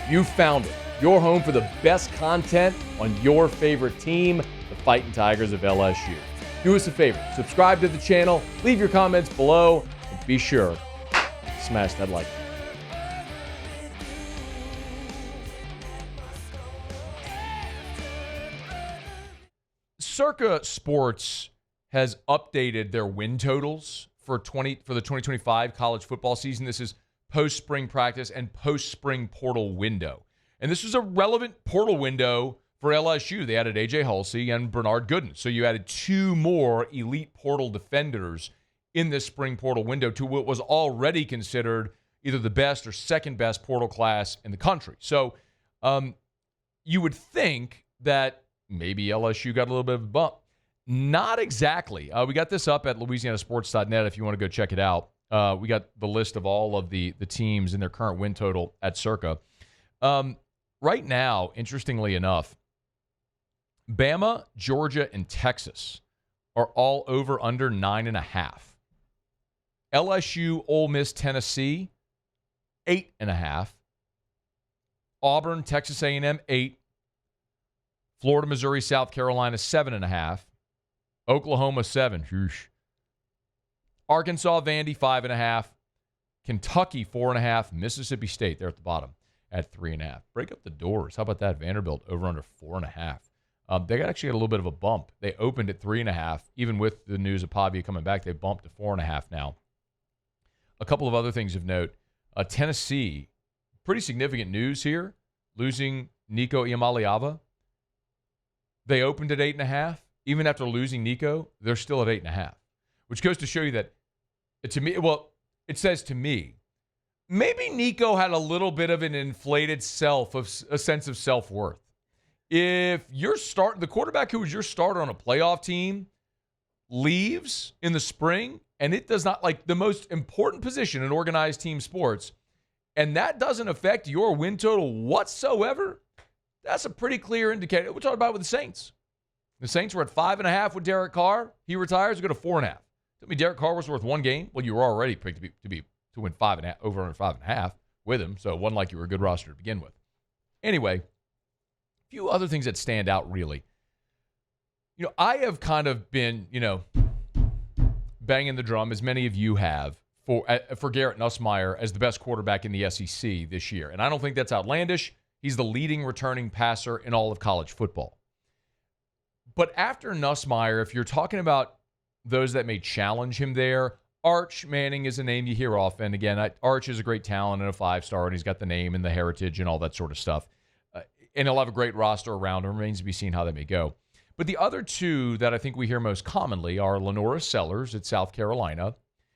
You found it. Your home for the best content on your favorite team, the Fighting Tigers of LSU. Do us a favor, subscribe to the channel, leave your comments below, and be sure to smash that like button. Circa Sports has updated their win totals for the 2025 college football season. This is post-spring practice and post-spring portal window. And this was a relevant portal window for LSU. They added A.J. Halsey and Bernard Gooden. So you added two more elite portal defenders in this spring portal window to what was already considered either the best or second best portal class in the country. So you would think that maybe LSU got a little bit of a bump. Not exactly. We got this up at louisianasports.net if you want to go check it out. We got the list of all of the teams and their current win total at Circa. Right now, interestingly enough, Bama, Georgia, and Texas are all over under 9.5. LSU, Ole Miss, Tennessee, 8.5. Auburn, Texas A&M, 8. Florida, Missouri, South Carolina, 7.5. Oklahoma, 7. Whoosh. Arkansas, Vandy, 5.5. Kentucky, 4.5. Mississippi State, there at the bottom, at 3.5. Break up the doors. How about that? Vanderbilt over under 4.5. They actually got a little bit of a bump. They opened at 3.5. Even with the news of Pavia coming back, they bumped to 4.5 now. A couple of other things of note. Tennessee, pretty significant news here, losing Nico Iamaleava. They opened at 8.5. Even after losing Nico, they're still at 8.5, which goes to show you that, to me, well, it says to me, maybe Nico had a little bit of an inflated a sense of self-worth. If the quarterback who was your starter on a playoff team leaves in the spring, and it does not, like the most important position in organized team sports, and that doesn't affect your win total whatsoever, that's a pretty clear indicator. We're talking about with the Saints. The Saints were at 5.5 with Derek Carr. He retires, we go to 4.5. I mean, Derek Carr was worth one game. Well, you were already picked to win 5.5, over under 5.5 with him, so it wasn't like you were a good roster to begin with. Anyway, a few other things that stand out really. I have kind of been, banging the drum, as many of you have, for Garrett Nussmeier as the best quarterback in the SEC this year. And I don't think that's outlandish. He's the leading returning passer in all of college football. But after Nussmeier, if you're talking about those that may challenge him there, Arch Manning is a name you hear often. Again, Arch is a great talent and a 5-star, and he's got the name and the heritage and all that sort of stuff. And he'll have a great roster around him. Remains to be seen how that may go. But the other two that I think we hear most commonly are Lenora Sellers at South Carolina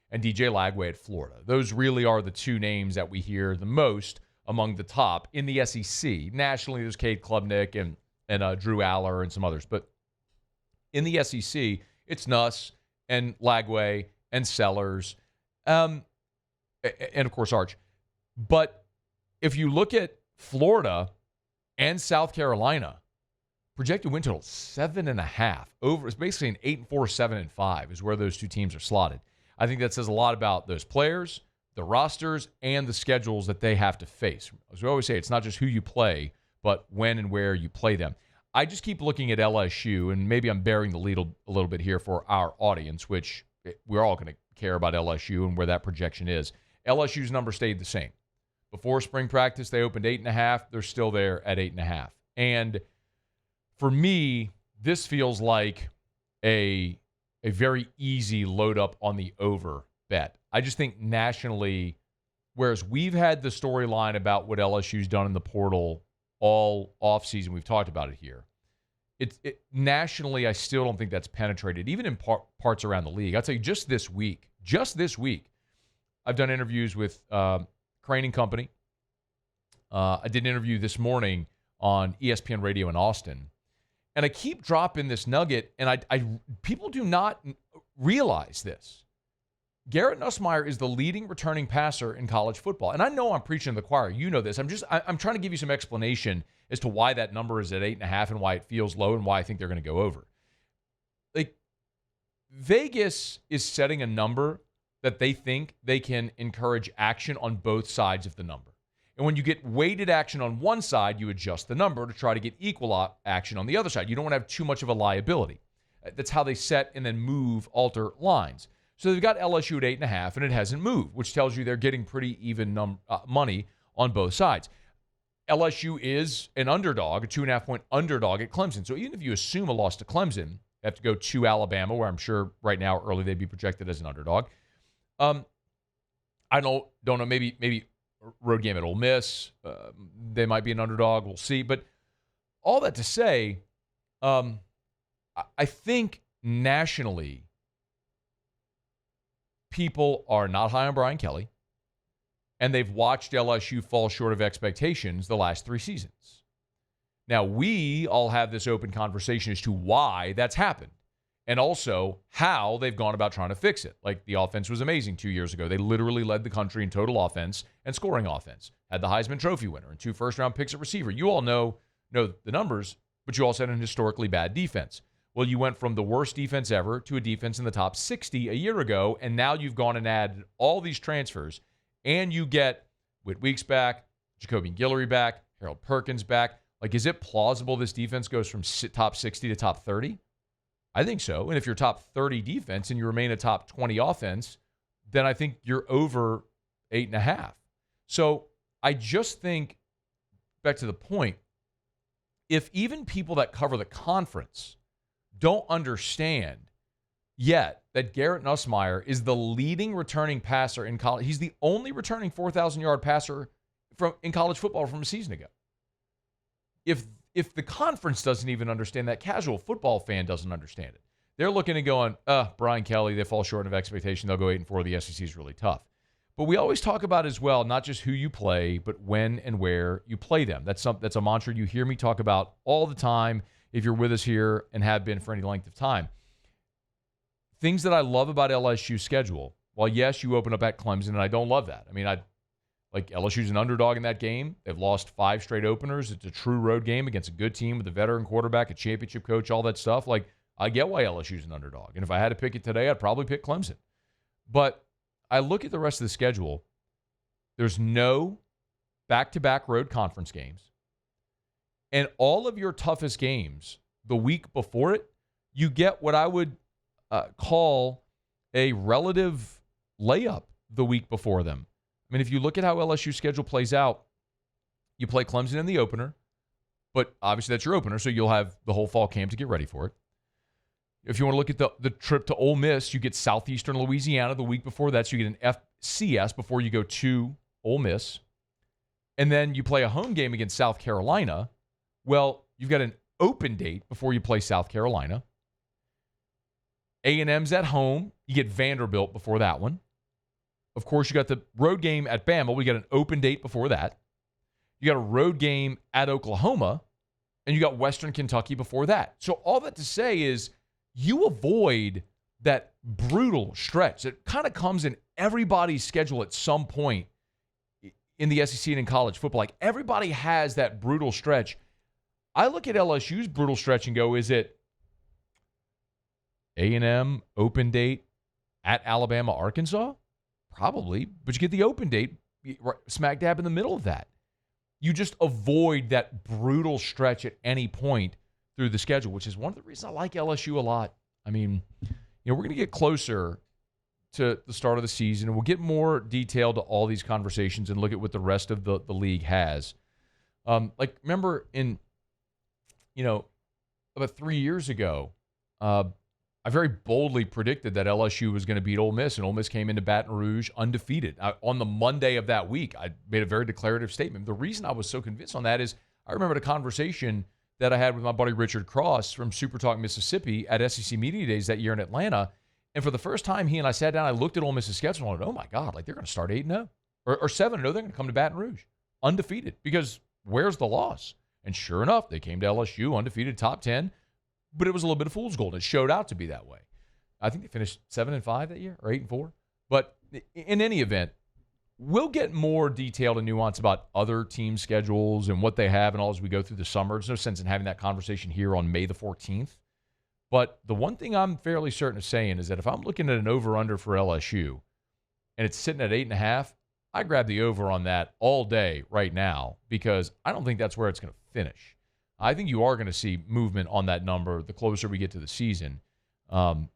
and DJ Lagway at Florida. Those really are the two names that we hear the most among the top in the SEC. Nationally, there's Cade Klubnik and Drew Aller and some others. But in the SEC, it's Nuss and Lagway and Sellers, and of course Arch. But if you look at Florida and South Carolina, projected win total 7.5. Over, it's basically an 8-4, 7-5 is where those two teams are slotted. I think that says a lot about those players, the rosters, and the schedules that they have to face. As we always say, it's not just who you play, but when and where you play them. I just keep looking at LSU, and maybe I'm bearing the lead a little bit here for our audience, which we're all going to care about LSU and where that projection is. LSU's number stayed the same. Before spring practice, they opened 8.5. They're still there at 8.5. And for me, this feels like a very easy load up on the over bet. I just think nationally, whereas we've had the storyline about what LSU's done in the portal all offseason, we've talked about it here. Nationally, I still don't think that's penetrated, even in parts around the league. I'll tell you, just this week, I've done interviews with Crane and Company. I did an interview this morning on ESPN Radio in Austin. And I keep dropping this nugget, and people do not realize this. Garrett Nussmeier is the leading returning passer in college football. And I know I'm preaching to the choir. You know this. I'm trying to give you some explanation as to why that number is at 8.5 and why it feels low and why I think they're going to go over. Like, Vegas is setting a number that they think they can encourage action on both sides of the number. And when you get weighted action on one side, you adjust the number to try to get equal action on the other side. You don't want to have too much of a liability. That's how they set and then alter lines. So they've got LSU at 8.5, and it hasn't moved, which tells you they're getting pretty even money on both sides. LSU is an underdog, a 2.5-point underdog at Clemson. So even if you assume a loss to Clemson, you have to go to Alabama, where I'm sure right now early they'd be projected as an underdog. I don't know. Maybe road game at Ole Miss. They might be an underdog. We'll see. But all that to say, I think nationally, people are not high on Brian Kelly, and they've watched LSU fall short of expectations the last 3 seasons. Now, we all have this open conversation as to why that's happened, and also how they've gone about trying to fix it. Like, the offense was amazing 2 years ago. They literally led the country in total offense and scoring offense. Had the Heisman Trophy winner and 2 first-round picks at receiver. You all know the numbers, but you also had an historically bad defense. Well, you went from the worst defense ever to a defense in the top 60 a year ago, and now you've gone and added all these transfers, and you get Whit Weeks back, Jacoby Guillory back, Harold Perkins back. Like, is it plausible this defense goes from top 60 to top 30? I think so. And if you're top 30 defense and you remain a top 20 offense, then I think you're over 8.5. So I just think, back to the point, if even people that cover the conference don't understand yet that Garrett Nussmeier is the leading returning passer in college. He's the only returning 4,000-yard passer in college football from a season ago. If the conference doesn't even understand that, casual football fan doesn't understand it. They're looking and going, Brian Kelly, they fall short of expectation. They'll go 8-4. The SEC is really tough. But we always talk about as well, not just who you play, but when and where you play them. That's a mantra you hear me talk about all the time if you're with us here and have been for any length of time. Things that I love about LSU's schedule, well, yes, you open up at Clemson, and I don't love that. I mean, like LSU's an underdog in that game. They've lost 5 straight openers. It's a true road game against a good team with a veteran quarterback, a championship coach, all that stuff. Like, I get why LSU's an underdog. And if I had to pick it today, I'd probably pick Clemson. But I look at the rest of the schedule. There's no back-to-back road conference games. And all of your toughest games the week before it, you get what I would call a relative layup the week before them. I mean, if you look at how LSU's schedule plays out, you play Clemson in the opener, but obviously that's your opener, so you'll have the whole fall camp to get ready for it. If you want to look at the trip to Ole Miss, you get Southeastern Louisiana the week before that, so you get an FCS before you go to Ole Miss. And then you play a home game against South Carolina. Well, you've got an open date before you play South Carolina. A&M's at home. You get Vanderbilt before that one. Of course, you got the road game at Bama. We got an open date before that. You got a road game at Oklahoma, and you got Western Kentucky before that. So all that to say is you avoid that brutal stretch that kind of comes in everybody's schedule at some point in the SEC and in college football. Like, everybody has that brutal stretch. I look at LSU's brutal stretch and go, is it A&M open date at Alabama, Arkansas? Probably, but you get the open date smack dab in the middle of that. You just avoid that brutal stretch at any point through the schedule, which is one of the reasons I like LSU a lot. I mean, we're going to get closer to the start of the season, and we'll get more detailed to all these conversations and look at what the rest of the league has. Remember about 3 years ago, I very boldly predicted that LSU was going to beat Ole Miss, and Ole Miss came into Baton Rouge undefeated. On the Monday of that week, I made a very declarative statement. The reason I was so convinced on that is I remembered a conversation that I had with my buddy Richard Cross from Super Talk, Mississippi at SEC Media Days that year in Atlanta. And for the first time, he and I sat down, I looked at Ole Miss's schedule and I went, oh my God, like they're going to start 8-0 or 7-0. They're going to come to Baton Rouge undefeated because where's the loss? And sure enough, they came to LSU undefeated, top 10. But it was a little bit of fool's gold. It showed out to be that way. I think they finished 7-5 that year, or 8-4. But in any event, we'll get more detailed and nuance about other team schedules and what they have and all as we go through the summer. There's no sense in having that conversation here on May the 14th. But the one thing I'm fairly certain of saying is that if I'm looking at an over-under for LSU and it's sitting at 8.5, I grab the over on that all day right now because I don't think that's where it's going to finish. I think you are going to see movement on that number the closer we get to the season. And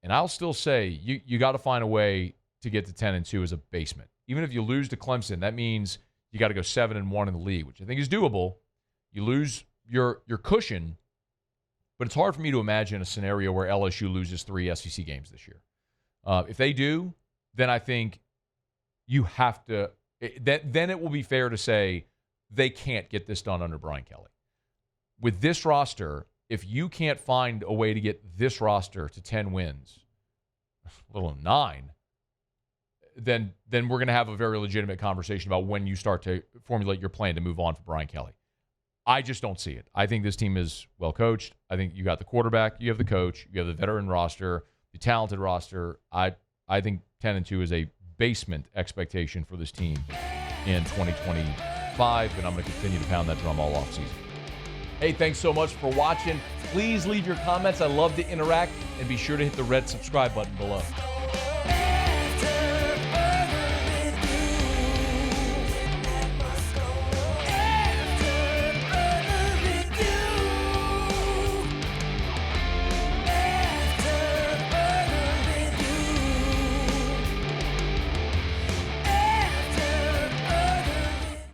I'll still say you got to find a way to get to 10-2 as a basement. Even if you lose to Clemson, that means you got to go 7-1 in the league, which I think is doable. You lose your cushion, but it's hard for me to imagine a scenario where LSU loses 3 SEC games this year. If they do, then I think you have to then it will be fair to say they can't get this done under Brian Kelly. With this roster, if you can't find a way to get this roster to 10 wins, a little 9, then we're going to have a very legitimate conversation about when you start to formulate your plan to move on for Brian Kelly. I just don't see it. I think this team is well coached. I think you got the quarterback, you have the coach, you have the veteran roster, the talented roster. I think 10-2 is a basement expectation for this team in 2025, and I'm going to continue to pound that drum all offseason. Hey, thanks so much for watching. Please leave your comments. I love to interact, and be sure to hit the red subscribe button below.